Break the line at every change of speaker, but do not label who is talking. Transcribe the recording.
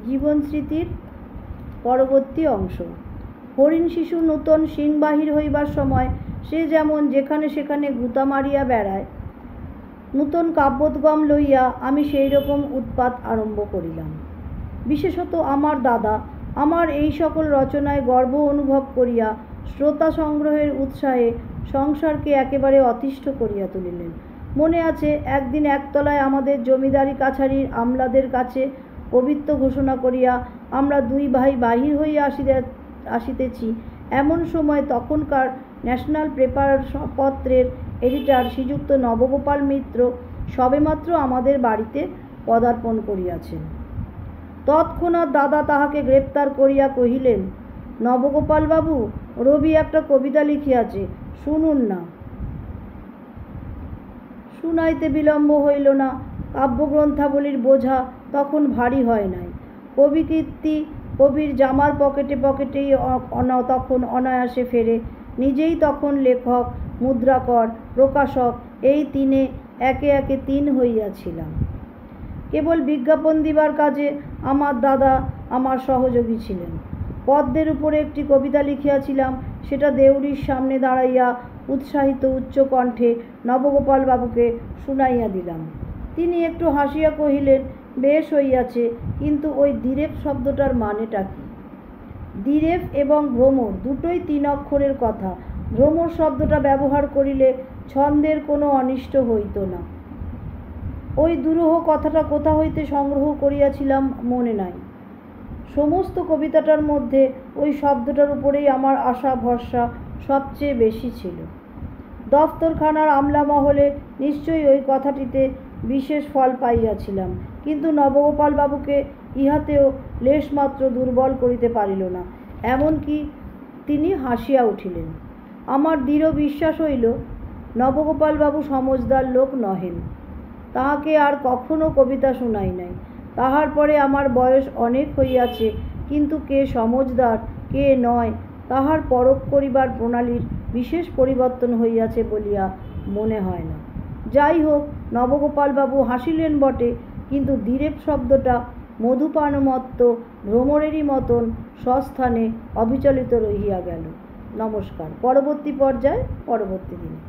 জীবন স্মৃতির পরবর্তী অংশ। হরিণ শিশু নূতন শিং বাহির হইবার সময় সে যেমন যেখানে সেখানে গুতা মারিয়া বেড়ায়, নূতন কাব্যোদ্গম লইয়া আমি সেই রকম উৎপাত আরম্ভ করিলাম। বিশেষত আমার দাদা আমার এই সকল রচনায় গর্ব অনুভব করিয়া শ্রোতা সংগ্রহের উৎসাহে সংসারকে একেবারে অতিষ্ঠ করিয়া তুলিলেন। মনে আছে, একদিন একতলায় আমাদের জমিদারি কাছারির আমলাদের কাছে কবিত্ব ঘোষণা করিয়া আমরা দুই ভাই বাহির হইয়া আসিতেছি, এমন সময় তখনকার ন্যাশনাল পেপার পত্রের এডিটর শ্রীযুক্ত নবগোপাল মিত্র সবেমাত্র আমাদের বাড়িতে পদার্পণ করিয়াছেন। তৎক্ষণাৎ দাদা তাহাকে গ্রেপ্তার করিয়া কহিলেন, নবগোপাল বাবু, রবি একটা কবিতা লিখিয়াছে, শুনুন না। শুনাইতে বিলম্ব হইল না। কাব্যগ্রন্থাবলীর বোঝা তখন ভারী হয় নাই। কবিকীর্তি কবির জামার পকেটে পকেটেই তখন অনায়াসে ফেরে। নিজেই তখন লেখক, মুদ্রাকর, প্রকাশক, এই তিনে একে একে তিন হইয়াছিলাম। কেবল বিজ্ঞাপন দিবার কাজে আমার দাদা আমার সহযোগী ছিলেন। পদ্মের উপরে একটি কবিতা লিখিয়াছিলাম, সেটা দেউড়ির সামনে দাঁড়াইয়া উৎসাহিত উচ্চ কণ্ঠে নবগোপাল বাবুকে শুনাইয়া দিলাম। তিনি একটু হাসিয়া কহিলেন, বেশ হইয়াছে, কিন্তু ওই দ্বিরেফ শব্দটার মানেটা কি? দ্বিরেফ এবং ভ্রমর দুটোই 3 অক্ষরের কথা। ভ্রমর শব্দটা ব্যবহার করিলে ছন্দের কোনো অনিষ্ট হইত না। ওই দুরূহ কথাটা কোথা হইতে সংগ্রহ করিয়াছিলাম মনে নাই। সমস্ত কবিতাটার মধ্যে ওই শব্দটার উপরেই আমার আশা ভরসা সবচেয়ে বেশি ছিল। দফতরখানার আমলা মহলে নিশ্চয়ই ওই কথাটিতে বিশেষ ফল পাইয়াছিলাম, কিন্তু নবগোপাল বাবুকে ইহাতেও লেশমাত্র দুর্বল করিতে পারিল না। এমনকি তিনি হাসিয়া উঠিলেন। আমার দৃঢ় বিশ্বাস হইল নবগোপাল বাবু সমজদার লোক নহেন। তাহাকে আর কখনো কবিতা শুনাই নাই। তাহার পরে আমার বয়স অনেক হইয়াছে, কিন্তু কে সমজদার কে নয় তাহার পরখ করিবার প্রণালীর বিশেষ পরিবর্তন হইয়াছে বলিয়া মনে হয় না। যাই হোক, নবগোপাল বাবু হাসিলেন বটে, কিন্তু দ্বিরেফ শব্দটা মধুপানমত্ত ভ্রমরেরই মতন স্বস্থানে অবিচলিত রহিয়া গেল। নমস্কার। পরবর্তী পর্যায়ে পরবর্তী দিনে।